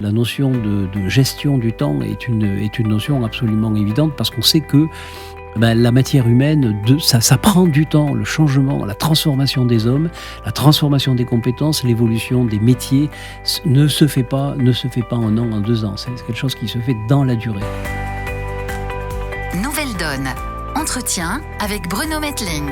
la notion de gestion du temps est une notion absolument évidente, parce qu'on sait que la matière humaine, ça prend du temps. Le changement, la transformation des hommes, la transformation des compétences, l'évolution des métiers ne se fait pas en 1 an, en 2 ans. C'est quelque chose qui se fait dans la durée. Nouvelle Donne. Entretien avec Bruno Mettling.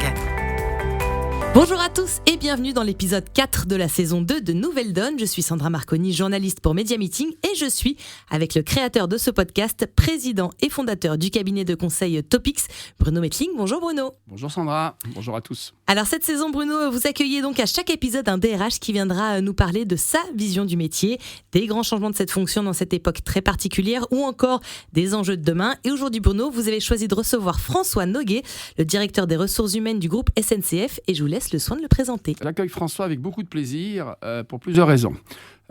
Bonjour à tous et bienvenue dans l'épisode 4 de la saison 2 de Nouvelle Donne. Je suis Sandra Marconi, journaliste pour Media Meeting, et je suis avec le créateur de ce podcast, président et fondateur du cabinet de conseil Topics, Bruno Mettling. Bonjour Bruno. Bonjour Sandra, bonjour à tous. Alors cette saison, Bruno, vous accueillez donc à chaque épisode un DRH qui viendra nous parler de sa vision du métier, des grands changements de cette fonction dans cette époque très particulière, ou encore des enjeux de demain. Et aujourd'hui, Bruno, vous avez choisi de recevoir François Noguet, le directeur des ressources humaines du groupe SNCF, et je vous laisse le soin de le présenter. J'accueille François avec beaucoup de plaisir pour plusieurs raisons.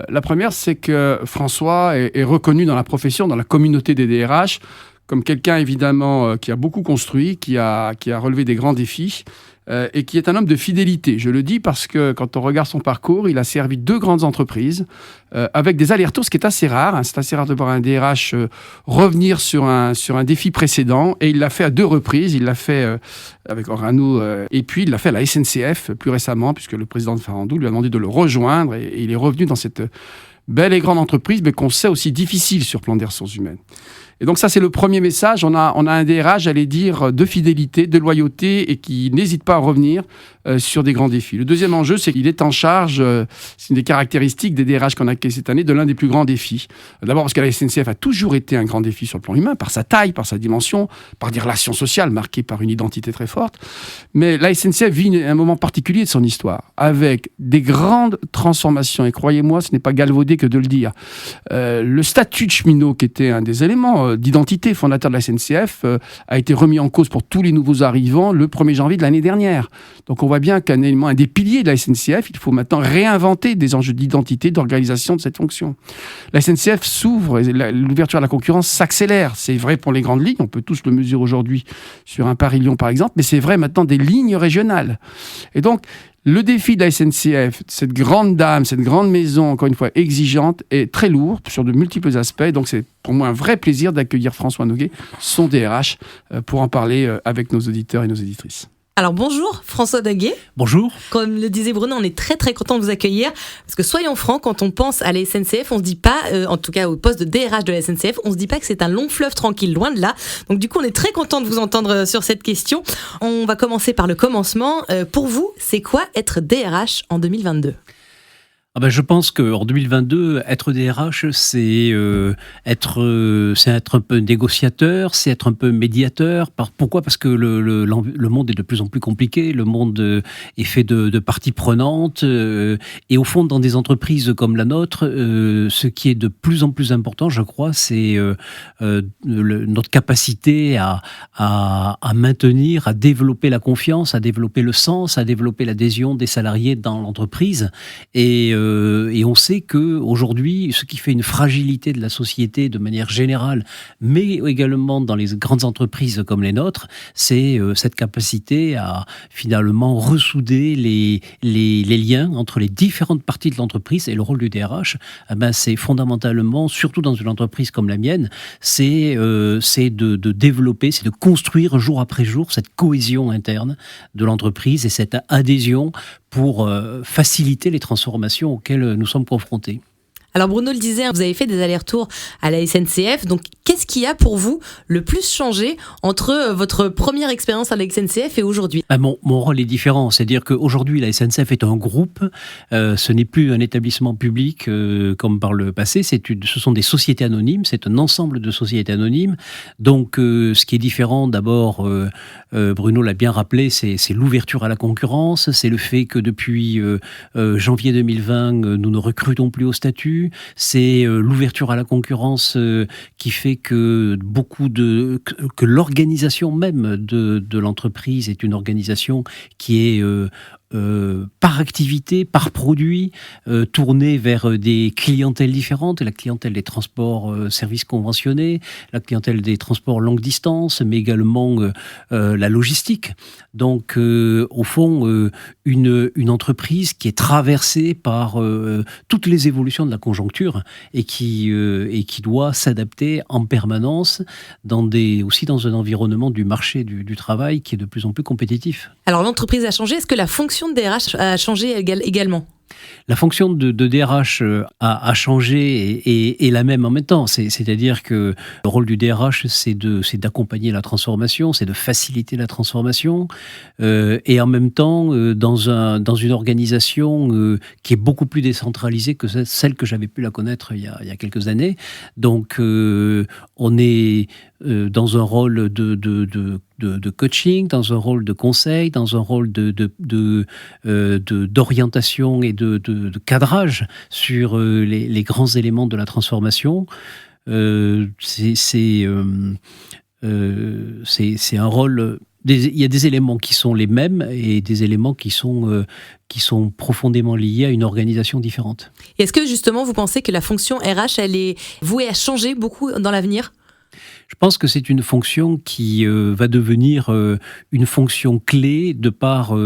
La première, c'est que François est reconnu dans la profession, dans la communauté des DRH, comme quelqu'un évidemment qui a beaucoup construit, qui a relevé des grands défis et qui est un homme de fidélité. Je le dis parce que quand on regarde son parcours, il a servi 2 grandes entreprises avec des allers-retours, ce qui est assez rare. C'est assez rare de voir un DRH revenir sur un défi précédent, et il l'a fait à 2 reprises. Il l'a fait avec Orano et puis il l'a fait à la SNCF plus récemment, puisque le président de Farandou lui a demandé de le rejoindre, et il est revenu dans cette belle et grande entreprise, mais qu'on sait aussi difficile sur le plan des ressources humaines. Et donc ça, c'est le premier message. On a un DRH, j'allais dire, de fidélité, de loyauté, et qui n'hésite pas à revenir sur des grands défis. Le deuxième enjeu, c'est qu'il est en charge, c'est une des caractéristiques des DRH qu'on a accueillis cette année, de l'un des plus grands défis. D'abord parce que la SNCF a toujours été un grand défi sur le plan humain, par sa taille, par sa dimension, par des relations sociales marquées par une identité très forte. Mais la SNCF vit un moment particulier de son histoire, avec des grandes transformations. Et croyez-moi, ce n'est pas galvaudé que de le dire. Le statut de cheminot, qui était un des éléments d'identité fondateur de la SNCF, a été remis en cause pour tous les nouveaux arrivants le 1er janvier de l'année dernière. Donc on voit bien qu'un élément, un des piliers de la SNCF, il faut maintenant réinventer des enjeux d'identité, d'organisation de cette fonction. La SNCF s'ouvre, et l'ouverture à la concurrence s'accélère. C'est vrai pour les grandes lignes, on peut tous le mesurer aujourd'hui sur un Paris-Lyon par exemple, mais c'est vrai maintenant des lignes régionales. Et donc, le défi de la SNCF, cette grande dame, cette grande maison, encore une fois exigeante, est très lourd sur de multiples aspects. Donc c'est pour moi un vrai plaisir d'accueillir François Noguet, son DRH, pour en parler avec nos auditeurs et nos auditrices. Alors bonjour François Noguet. Bonjour. Comme le disait Bruno, on est très très content de vous accueillir, parce que soyons francs, quand on pense à la SNCF, on se dit pas, en tout cas au poste de DRH de la SNCF, on se dit pas que c'est un long fleuve tranquille, loin de là. Donc du coup on est très content de vous entendre sur cette question. On va commencer par le commencement. Pour vous, c'est quoi être DRH en 2022 ? Je pense qu'en 2022, être DRH, c'est être un peu négociateur, c'est être un peu médiateur. Pourquoi ? Parce que le monde est de plus en plus compliqué, le monde est fait de parties prenantes, et au fond, dans des entreprises comme la nôtre, ce qui est de plus en plus important, je crois, c'est notre capacité à maintenir, à développer la confiance, à développer le sens, à développer l'adhésion des salariés dans l'entreprise. Et on sait qu'aujourd'hui, ce qui fait une fragilité de la société de manière générale, mais également dans les grandes entreprises comme les nôtres, c'est cette capacité à finalement ressouder les liens entre les différentes parties de l'entreprise. Et le rôle du DRH, c'est fondamentalement, surtout dans une entreprise comme la mienne, c'est de développer, c'est de construire jour après jour cette cohésion interne de l'entreprise et cette adhésion pour faciliter les transformations auxquelles nous sommes confrontés. Alors Bruno le disait, vous avez fait des allers-retours à la SNCF, donc qu'est-ce qui a pour vous le plus changé entre votre première expérience à la SNCF et aujourd'hui ? Mon rôle est différent, c'est-à-dire qu'aujourd'hui la SNCF est un groupe, ce n'est plus un établissement public comme par le passé, ce sont des sociétés anonymes, c'est un ensemble de sociétés anonymes. Donc ce qui est différent d'abord, Bruno l'a bien rappelé, c'est l'ouverture à la concurrence, c'est le fait que depuis janvier 2020, nous ne recrutons plus au statut. C'est l'ouverture à la concurrence qui fait que que l'organisation même de l'entreprise est une organisation qui est par activité, par produit, tournés vers des clientèles différentes, la clientèle des transports services conventionnés, la clientèle des transports longue distance, mais également la logistique. Donc, au fond, une entreprise qui est traversée par toutes les évolutions de la conjoncture et qui doit s'adapter en permanence aussi dans un environnement du marché du travail qui est de plus en plus compétitif. Alors l'entreprise a changé, est-ce que la fonction de DRH a changé également ? La fonction de DRH a changé et est la même en même temps. C'est-à-dire que le rôle du DRH, c'est d'accompagner la transformation, c'est de faciliter la transformation. Et en même temps, dans une organisation qui est beaucoup plus décentralisée que celle que j'avais pu la connaître il y a quelques années. Donc, on est dans un rôle de coaching, dans un rôle de conseil, dans un rôle d'orientation et de cadrage sur les grands éléments de la transformation. C'est un rôle. Il y a des éléments qui sont les mêmes et des éléments qui sont profondément liés à une organisation différente. Est-ce que justement vous pensez que la fonction RH, elle est vouée à changer beaucoup dans l'avenir ? Je pense que c'est une fonction qui va devenir une fonction clé de par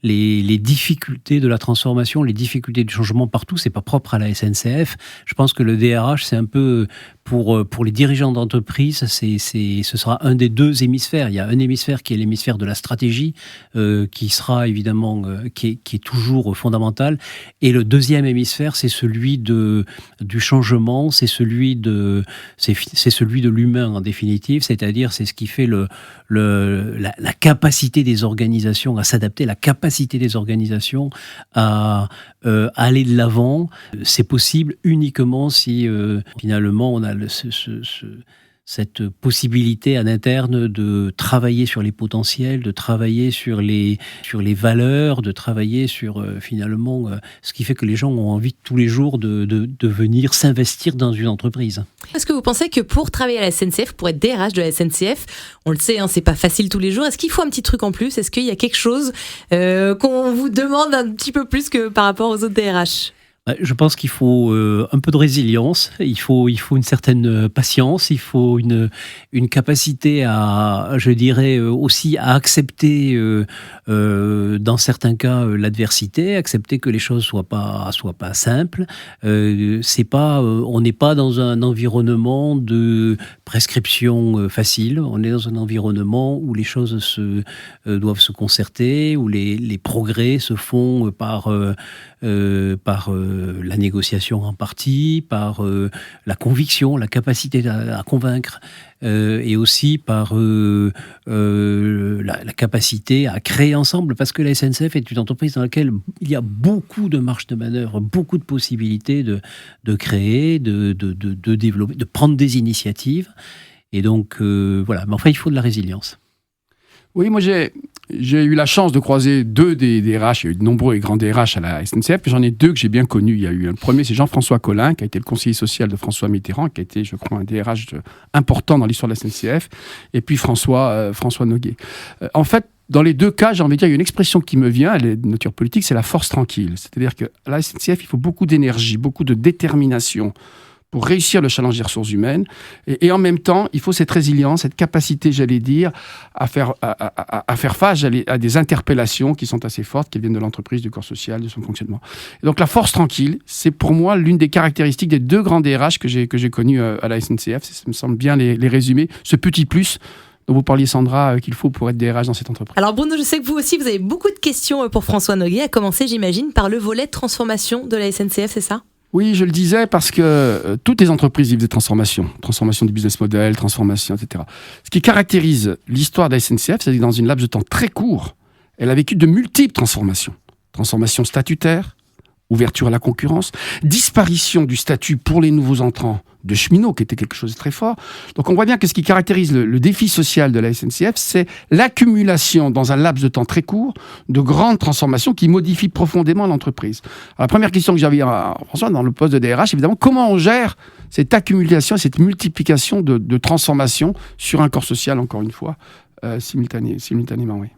les difficultés de la transformation, les difficultés du changement partout. C'est pas propre à la SNCF. Je pense que le DRH, c'est un peu pour les dirigeants d'entreprise, ce sera un des deux hémisphères. Il y a un hémisphère qui est l'hémisphère de la stratégie, qui sera évidemment qui est toujours fondamental, et le deuxième hémisphère, c'est celui du changement, c'est celui de l'humain en définitive, c'est-à-dire c'est ce qui fait la capacité des organisations à s'adapter, la capacité des organisations à aller de l'avant. C'est possible uniquement si finalement on a cette possibilité à l'interne de travailler sur les potentiels, de travailler sur les valeurs, de travailler sur finalement ce qui fait que les gens ont envie tous les jours de venir s'investir dans une entreprise. Est-ce que vous pensez que pour travailler à la SNCF, pour être DRH de la SNCF, on le sait, c'est pas facile tous les jours, est-ce qu'il faut un petit truc en plus ? Est-ce qu'il y a quelque chose qu'on vous demande un petit peu plus que par rapport aux autres DRH ? Je pense qu'il faut un peu de résilience, il faut une certaine patience, il faut une capacité à, je dirais, aussi à accepter dans certains cas l'adversité, accepter que les choses soient pas simples. On n'est pas dans un environnement de prescription facile, on est dans un environnement où les choses doivent se concerter, où les progrès se font par la négociation en partie, par la conviction, la capacité à convaincre, et aussi par la capacité à créer ensemble, parce que la SNCF est une entreprise dans laquelle il y a beaucoup de marge de manœuvre, beaucoup de possibilités de créer, de développer, de prendre des initiatives. Et donc, voilà. Mais enfin, il faut de la résilience. Oui, moi j'ai eu la chance de croiser deux des DRH. Il y a eu de nombreux et grands DRH à la SNCF. J'en ai deux que j'ai bien connus. Il y a eu le premier, c'est Jean-François Collin, qui a été le conseiller social de François Mitterrand, qui a été, je crois, un DRH important dans l'histoire de la SNCF. Et puis François Noguet. En fait, dans les deux cas, j'ai envie de dire, il y a une expression qui me vient, elle est de nature politique, c'est la force tranquille. C'est-à-dire qu'à la SNCF, il faut beaucoup d'énergie, beaucoup de détermination pour réussir le challenge des ressources humaines. Et en même temps, il faut cette résilience, cette capacité, j'allais dire, à faire face à des interpellations qui sont assez fortes, qui viennent de l'entreprise, du corps social, de son fonctionnement. Et donc la force tranquille, c'est pour moi l'une des caractéristiques des deux grands DRH que j'ai connus à la SNCF. Ça me semble bien les résumer. Ce petit plus dont vous parliez, Sandra, qu'il faut pour être DRH dans cette entreprise. Alors Bruno, je sais que vous aussi, vous avez beaucoup de questions pour François Noguet, à commencer, j'imagine, par le volet de transformation de la SNCF, c'est ça ? Oui, je le disais parce que toutes les entreprises vivent des transformations du business model, transformation, etc. Ce qui caractérise l'histoire de la SNCF, c'est que dans une laps de temps très court, elle a vécu de multiples transformations. Transformation statutaire, ouverture à la concurrence, disparition du statut pour les nouveaux entrants de cheminots, qui était quelque chose de très fort. Donc on voit bien que ce qui caractérise le défi social de la SNCF, c'est l'accumulation dans un laps de temps très court de grandes transformations qui modifient profondément l'entreprise. Alors, la première question que j'avais à François dans le poste de DRH, évidemment, comment on gère cette accumulation, cette multiplication de transformations sur un corps social, encore une fois, simultanément, oui.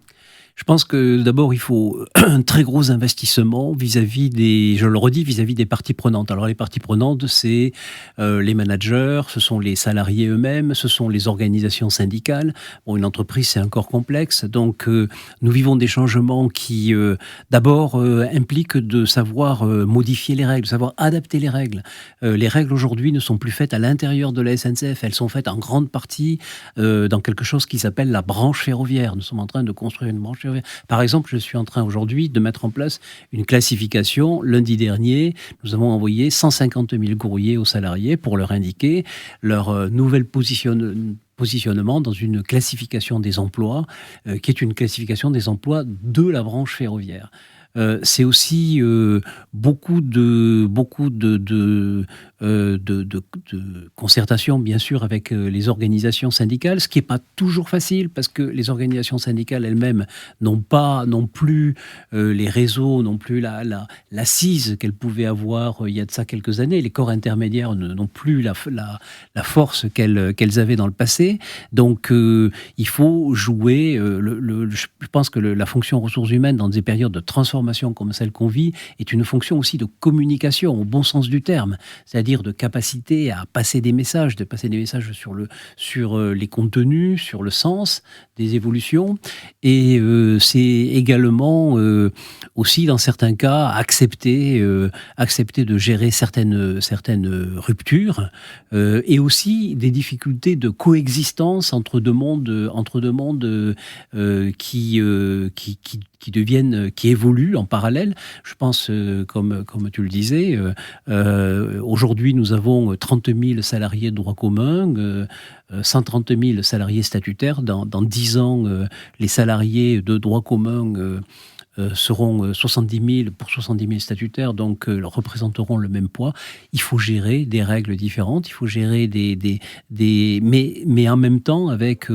Je pense que d'abord, il faut un très gros investissement vis-à-vis je le redis, vis-à-vis des parties prenantes. Alors les parties prenantes, c'est les managers, ce sont les salariés eux-mêmes, ce sont les organisations syndicales. Bon, une entreprise, c'est encore complexe. Donc nous vivons des changements qui d'abord impliquent de savoir modifier les règles, de savoir adapter les règles. Les règles aujourd'hui ne sont plus faites à l'intérieur de la SNCF, elles sont faites en grande partie dans quelque chose qui s'appelle la branche ferroviaire. Nous sommes en train de construire une branche ferroviaire. Par exemple, je suis en train aujourd'hui de mettre en place une classification. Lundi dernier, nous avons envoyé 150 000 courriers aux salariés pour leur indiquer leur nouvel positionnement dans une classification des emplois, qui est une classification des emplois de la branche ferroviaire. C'est aussi beaucoup de concertation, bien sûr, avec les organisations syndicales, ce qui n'est pas toujours facile, parce que les organisations syndicales elles-mêmes n'ont plus les réseaux, n'ont plus l'assise qu'elles pouvaient avoir il y a de ça quelques années. Les corps intermédiaires n'ont plus la force qu'elles avaient dans le passé. Donc, il faut jouer. Je pense que la fonction ressources humaines, dans des périodes de transformation comme celle qu'on vit, est une fonction aussi de communication, au bon sens du terme. C'est-à-dire de capacité à passer des messages, sur les contenus, sur le sens des évolutions. Et c'est également aussi, dans certains cas, accepter de gérer certaines ruptures et aussi des difficultés de coexistence entre deux mondes qui évoluent en parallèle. Je pense, comme tu le disais, aujourd'hui nous avons 30 000 salariés de droit commun, 130 000 salariés statutaires. Dans 10 ans, les salariés de droit commun seront 70 000 pour 70 000 statutaires, donc représenteront le même poids. Il faut gérer des règles différentes, il faut gérer mais en même temps avec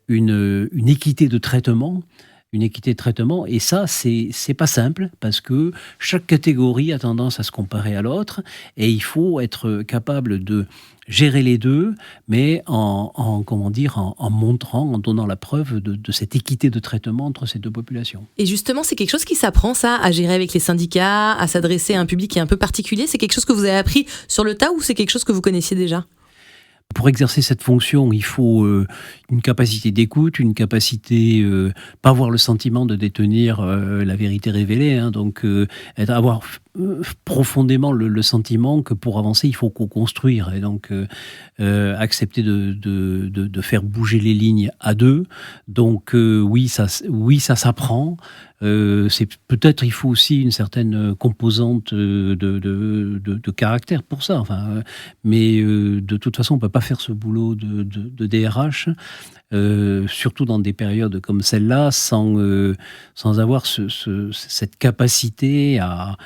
une équité de traitement. Et ça, c'est pas simple, parce que chaque catégorie a tendance à se comparer à l'autre, et il faut être capable de gérer les deux, mais en montrant, en donnant la preuve de cette équité de traitement entre ces deux populations. Et justement, c'est quelque chose qui s'apprend, ça, à gérer avec les syndicats, à s'adresser à un public qui est un peu particulier. C'est quelque chose que vous avez appris sur le tas, ou c'est quelque chose que vous connaissiez déjà ? Pour exercer cette fonction, il faut une capacité d'écoute, une capacité, pas avoir le sentiment de détenir la vérité révélée, donc avoir profondément le sentiment que pour avancer, il faut co-construire, et donc accepter de faire bouger les lignes à deux. Donc oui, ça s'apprend. C'est peut-être, il faut aussi une certaine composante de caractère pour ça. Mais de toute façon, on peut pas faire ce boulot de DRH, surtout dans des périodes comme celle-là, sans avoir cette capacité à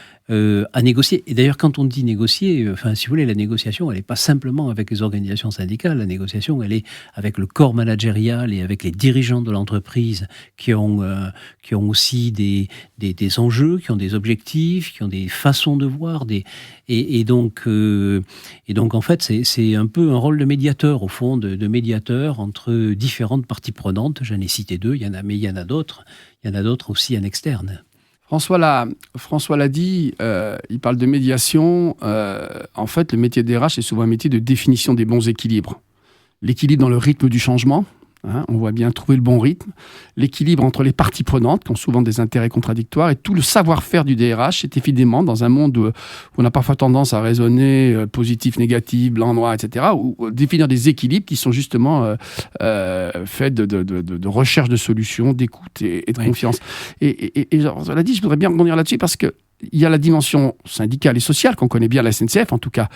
négocier. Et d'ailleurs, quand on dit négocier, si vous voulez, la négociation, elle n'est pas simplement avec les organisations syndicales. La négociation, elle est avec le corps managérial et avec les dirigeants de l'entreprise qui ont aussi des enjeux, qui ont des objectifs, qui ont des façons de voir. Et donc, en fait, c'est un peu un rôle de médiateur, au fond, de médiateur entre différentes parties prenantes. J'en ai cité deux, mais il y en a d'autres. Il y en a d'autres aussi en externe. François l'a dit, il parle de médiation. En fait, le métier de DRH est souvent un métier de définition des bons équilibres. L'équilibre dans le rythme du changement, on voit bien trouver le bon rythme. L'équilibre entre les parties prenantes, qui ont souvent des intérêts contradictoires, et tout le savoir-faire du DRH est évidemment dans un monde où on a parfois tendance à raisonner positif, négatif, blanc, noir, etc., ou définir des équilibres qui sont justement faits de recherche de solutions, d'écoute et de confiance. Et cela dit, je voudrais bien rebondir là-dessus, parce que il y a la dimension syndicale et sociale qu'on connaît bien à la SNCF, en tout cas,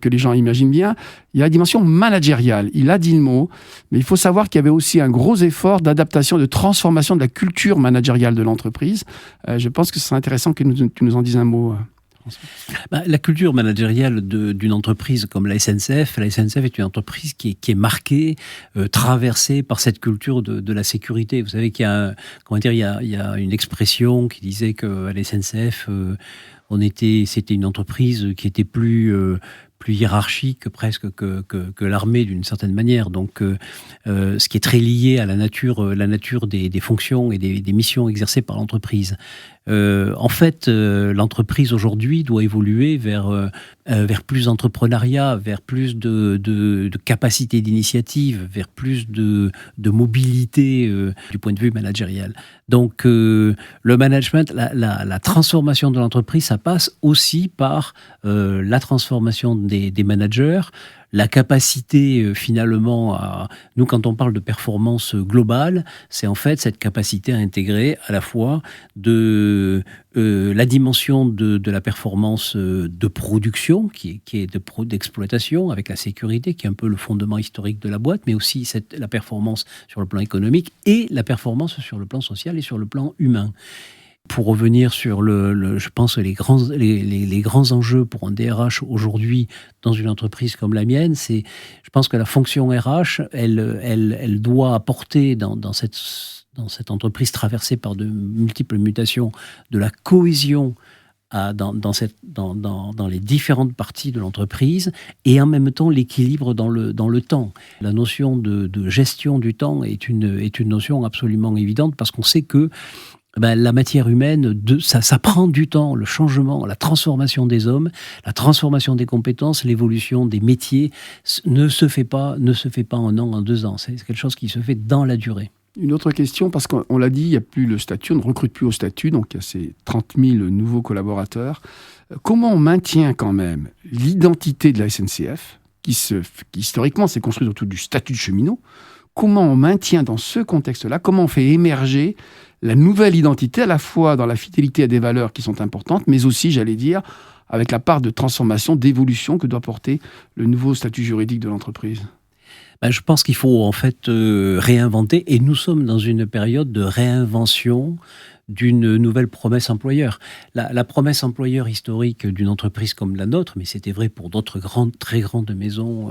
que les gens imaginent bien. Il y a la dimension managériale. Il a dit le mot, mais il faut savoir qu'il y avait aussi un gros effort d'adaptation, de transformation de la culture managériale de l'entreprise. Je pense que ce serait intéressant que tu nous en dises un mot. La culture managériale d'une entreprise comme la SNCF est une entreprise qui est marquée, traversée par cette culture de la sécurité. Vous savez qu'il y a, il y a une expression qui disait qu'à la SNCF, c'était une entreprise qui était plus plus hiérarchique presque que l'armée d'une certaine manière. Donc, ce qui est très lié à la nature des fonctions et des missions exercées par l'entreprise. En fait, l'entreprise aujourd'hui doit évoluer vers plus d'entrepreneuriat, vers plus de capacité d'initiative, vers plus de mobilité du point de vue managérial. Donc, le management, la transformation de l'entreprise, ça passe aussi par la transformation des managers, la capacité finalement nous quand on parle de performance globale, c'est en fait cette capacité à intégrer à la fois la dimension de la performance de production qui est d'exploitation avec la sécurité qui est un peu le fondement historique de la boîte, mais aussi la performance sur le plan économique et la performance sur le plan social et sur le plan humain. Pour revenir sur je pense les grands enjeux pour un DRH aujourd'hui dans une entreprise comme la mienne, je pense que la fonction RH, elle doit apporter dans cette entreprise traversée par de multiples mutations, de la cohésion dans les différentes parties de l'entreprise et en même temps l'équilibre dans le temps. La notion de gestion du temps est une notion absolument évidente parce qu'on sait que la matière humaine, ça prend du temps, le changement, la transformation des hommes, la transformation des compétences, l'évolution des métiers ne se fait pas en un an, en 2 ans. C'est quelque chose qui se fait dans la durée. Une autre question, parce qu'on l'a dit, il n'y a plus le statut, on ne recrute plus au statut, donc il y a ces 30 000 nouveaux collaborateurs. Comment on maintient quand même l'identité de la SNCF, qui historiquement s'est construite autour du statut de cheminot? Comment on maintient dans ce contexte-là, comment on fait émerger la nouvelle identité, à la fois dans la fidélité à des valeurs qui sont importantes, mais aussi, j'allais dire, avec la part de transformation, d'évolution que doit porter le nouveau statut juridique de l'entreprise? Je pense qu'il faut en fait réinventer, et nous sommes dans une période de réinvention d'une nouvelle promesse employeur. La promesse employeur historique d'une entreprise comme la nôtre, mais c'était vrai pour d'autres très grandes maisons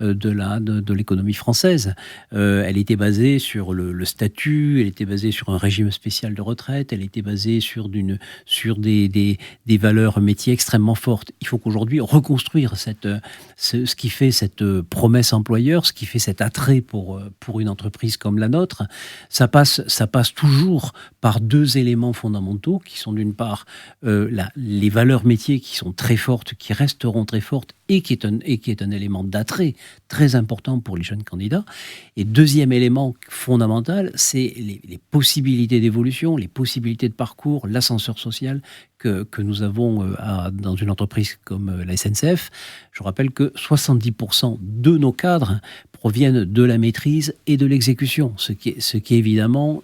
de l'économie française, elle était basée sur le statut, elle était basée sur un régime spécial de retraite, elle était basée sur des valeurs métiers extrêmement fortes. Il faut qu'aujourd'hui reconstruire ce qui fait cette promesse employeur, ce qui fait cet attrait pour une entreprise comme la nôtre. Ça passe toujours par 2 éléments fondamentaux qui sont d'une part les valeurs métiers qui sont très fortes, qui resteront très fortes et qui est un élément d'attrait très important pour les jeunes candidats. Et deuxième élément fondamental, c'est les possibilités d'évolution, les possibilités de parcours, l'ascenseur social que nous avons dans une entreprise comme la SNCF. Je rappelle que 70% de nos cadres proviennent de la maîtrise et de l'exécution, ce qui est évidemment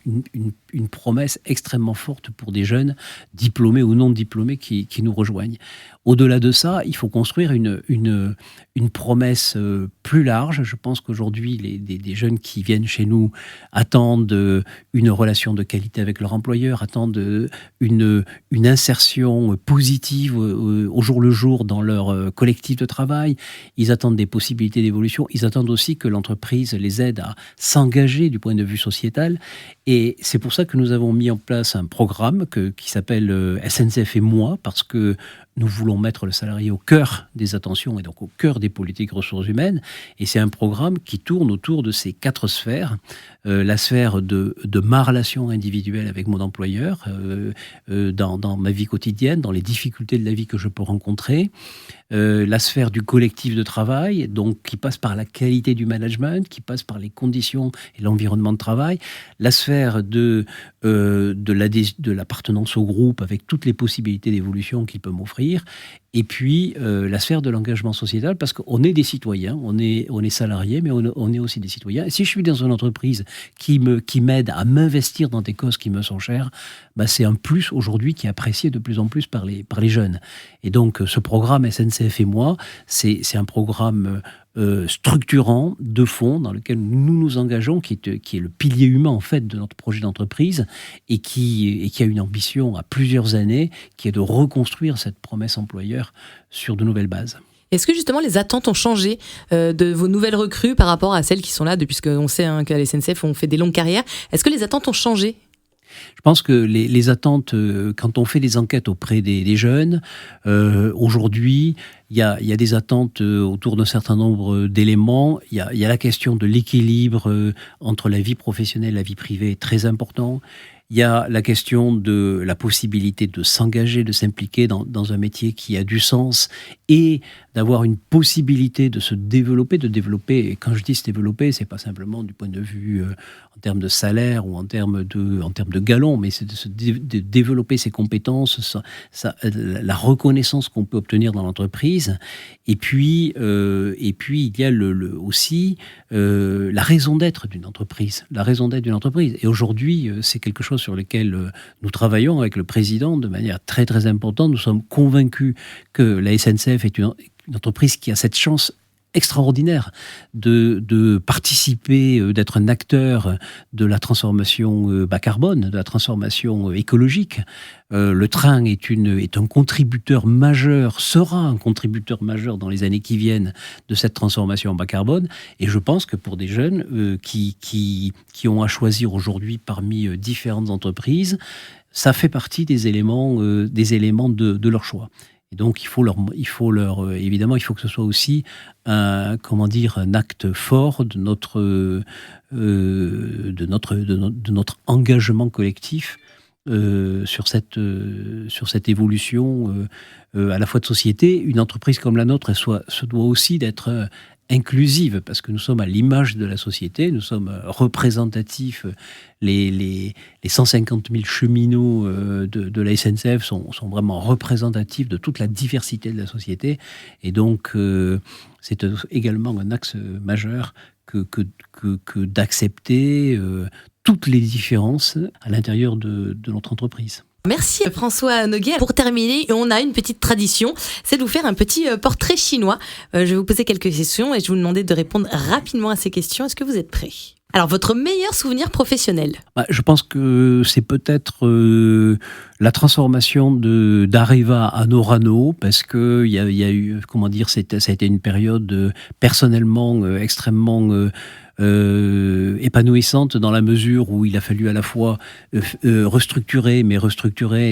une promesse extrêmement forte pour des jeunes diplômés ou non diplômés qui nous rejoignent. Au-delà de ça, il faut construire une promesse plus large. Je pense qu'aujourd'hui, des jeunes qui viennent chez nous attendent une relation de qualité avec leur employeur, attendent une insertion positive au jour le jour dans leur collectif de travail. Ils attendent des possibilités d'évolution. Ils attendent aussi que l'entreprise les aide à s'engager du point de vue sociétal. Et c'est pour ça que nous avons mis en place un programme qui s'appelle SNCF et moi, parce que nous voulons mettre le salarié au cœur des attentions et donc au cœur des politiques ressources humaines. Et c'est un programme qui tourne autour de ces 4 sphères. La sphère de ma relation individuelle avec mon employeur, dans ma vie quotidienne, dans les difficultés de la vie que je peux rencontrer. La sphère du collectif de travail, donc qui passe par la qualité du management, qui passe par les conditions et l'environnement de travail. La sphère de l'appartenance au groupe avec toutes les possibilités d'évolution qu'il peut m'offrir. Et puis la sphère de l'engagement sociétal, parce qu'on est des citoyens, on est salariés, mais on est aussi des citoyens. Et si je suis dans une entreprise qui m'aide à m'investir dans des causes qui me sont chères, c'est un plus aujourd'hui qui est apprécié de plus en plus par les jeunes. Et donc ce programme SNCF et moi, c'est un programme structurant de fond dans lequel nous nous engageons, qui est le pilier humain en fait de notre projet d'entreprise et qui a une ambition à plusieurs années, qui est de reconstruire cette promesse employeur sur de nouvelles bases. Est-ce que justement les attentes ont changé de vos nouvelles recrues par rapport à celles qui sont là, puisqu'on sait qu'à la SNCF on fait des longues carrières? Est-ce que les attentes ont changé? Je pense que les attentes, quand on fait des enquêtes auprès des jeunes, aujourd'hui, il y a des attentes autour d'un certain nombre d'éléments. Il y a la question de l'équilibre entre la vie professionnelle et la vie privée, très important. Il y a la question de la possibilité de s'engager, de s'impliquer dans un métier qui a du sens et d'avoir une possibilité de se développer, et quand je dis se développer, c'est pas simplement du point de vue en termes de salaire ou en termes de galon, mais c'est de développer ses compétences, la reconnaissance qu'on peut obtenir dans l'entreprise. Et puis il y a aussi la raison d'être d'une entreprise. Et aujourd'hui, c'est quelque chose sur lequel nous travaillons avec le président de manière très très importante. Nous sommes convaincus que la SNCF est une entreprise qui a cette chance extraordinaire de participer, d'être un acteur de la transformation bas carbone, de la transformation écologique. Le train est un contributeur majeur, sera un contributeur majeur dans les années qui viennent de cette transformation bas carbone. Et je pense que pour des jeunes qui ont à choisir aujourd'hui parmi différentes entreprises, ça fait partie des éléments de leur choix. Et donc, évidemment, il faut que ce soit aussi un acte fort de notre engagement collectif sur cette évolution à la fois de société. Une entreprise comme la nôtre, se doit aussi d'être inclusive, parce que nous sommes à l'image de la société, nous sommes représentatifs. Les 150 000 cheminots de la SNCF sont vraiment représentatifs de toute la diversité de la société. Et donc, c'est également un axe majeur que d'accepter toutes les différences à l'intérieur de notre entreprise. Merci François Noguet. Pour terminer, on a une petite tradition, c'est de vous faire un petit portrait chinois. Je vais vous poser quelques questions et je vais vous demander de répondre rapidement à ces questions. Est-ce que vous êtes prêts ? Alors, votre meilleur souvenir professionnel ? Je pense que c'est peut-être la transformation d'Areva à Orano, parce que il y a eu, ça a été une période personnellement extrêmement épanouissante, dans la mesure où il a fallu à la fois restructurer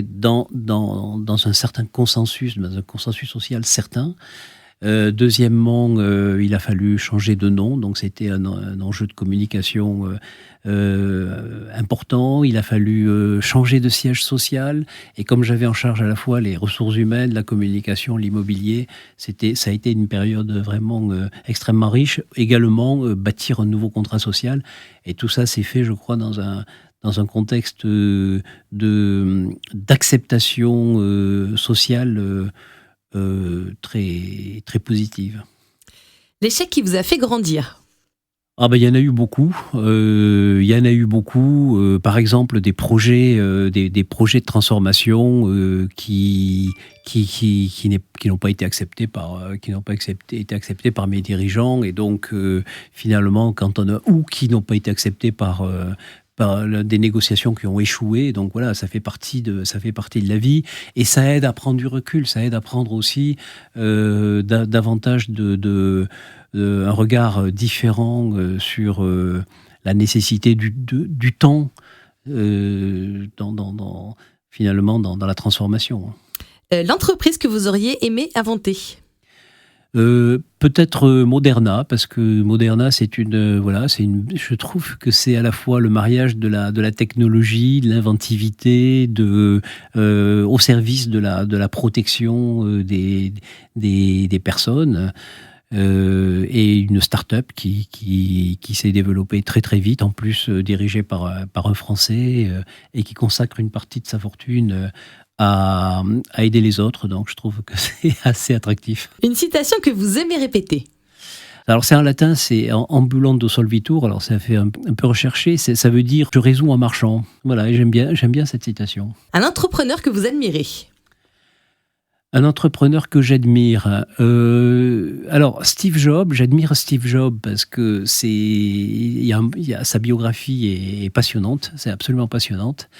dans un certain consensus, dans un consensus social certain. Deuxièmement, il a fallu changer de nom, donc c'était un enjeu de communication important. Il a fallu changer de siège social, et comme j'avais en charge à la fois les ressources humaines, la communication, l'immobilier, ça a été une période vraiment extrêmement riche. Également, bâtir un nouveau contrat social, et tout ça s'est fait, je crois, dans un contexte d'acceptation sociale très, très positive. L'échec qui vous a fait grandir ? Il y en a eu beaucoup. Par exemple, des projets de transformation qui n'ont pas été acceptés par mes dirigeants, et donc finalement, qui n'ont pas été acceptés par des négociations qui ont échoué. Donc voilà, ça fait partie de la vie, et ça aide à prendre du recul, ça aide à prendre aussi davantage un regard différent sur la nécessité du temps finalement dans la transformation. L'entreprise que vous auriez aimé inventer ? Peut-être Moderna, parce que Moderna, je trouve que c'est à la fois le mariage de la technologie, de l'inventivité, au service de la protection des personnes, et une start-up qui s'est développée très très vite, en plus dirigée par un Français, et qui consacre une partie de sa fortune à aider les autres. Donc je trouve que c'est assez attractif. Une citation que vous aimez répéter ? Alors c'est en latin, c'est ambulando solvitur, alors ça fait un peu recherché, ça veut dire « je résous en marchant ». Voilà, et j'aime bien cette citation. Un entrepreneur que vous admirez ? Un entrepreneur que j'admire, alors j'admire Steve Jobs parce que sa biographie est passionnante, c'est absolument passionnante.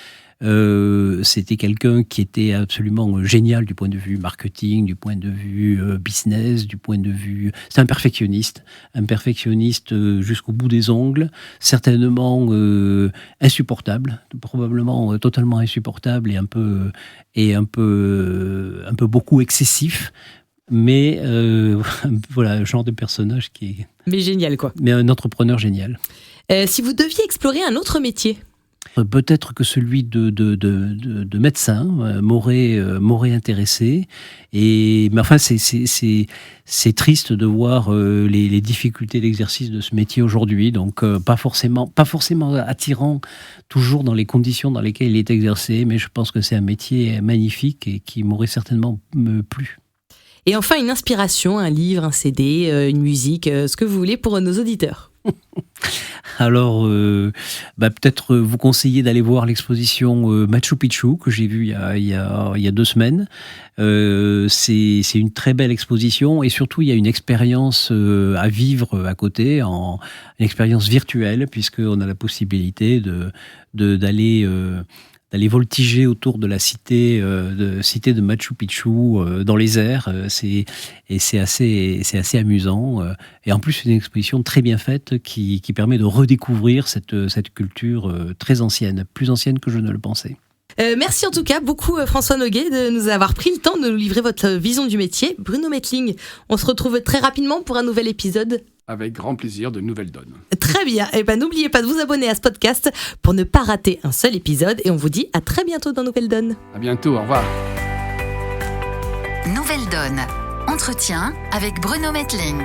C'était quelqu'un qui était absolument génial du point de vue marketing, du point de vue business, du point de vue... C'est un perfectionniste jusqu'au bout des ongles, certainement insupportable, probablement totalement insupportable et un peu beaucoup excessif. Mais voilà, le genre de personnage qui est... Mais génial, quoi. Mais un entrepreneur génial. Si vous deviez explorer un autre métier? Peut-être que celui de médecin m'aurait intéressé. Mais enfin, c'est triste de voir les difficultés d'exercice de ce métier aujourd'hui. Donc, pas forcément attirant toujours dans les conditions dans lesquelles il est exercé. Mais je pense que c'est un métier magnifique et qui m'aurait certainement plu. Et enfin, une inspiration, un livre, un CD, une musique, ce que vous voulez pour nos auditeurs. Alors, peut-être vous conseiller d'aller voir l'exposition Machu Picchu que j'ai vue il y a 2 semaines. C'est une très belle exposition et surtout il y a une expérience à vivre à côté, une expérience virtuelle puisqu'on a la possibilité d'aller voltiger autour de la cité de Machu Picchu dans les airs. C'est assez amusant. Et en plus, c'est une exposition très bien faite qui permet de redécouvrir cette culture très ancienne, plus ancienne que je ne le pensais. Merci en tout cas beaucoup François Noguet de nous avoir pris le temps de nous livrer votre vision du métier. Bruno Mettling, on se retrouve très rapidement pour un nouvel épisode. Avec grand plaisir, de Nouvelle Donne. Très bien. Et n'oubliez pas de vous abonner à ce podcast pour ne pas rater un seul épisode. Et on vous dit à très bientôt dans Nouvelle Donne. À bientôt, au revoir. Nouvelle Donne. Entretien avec Bruno Mettling.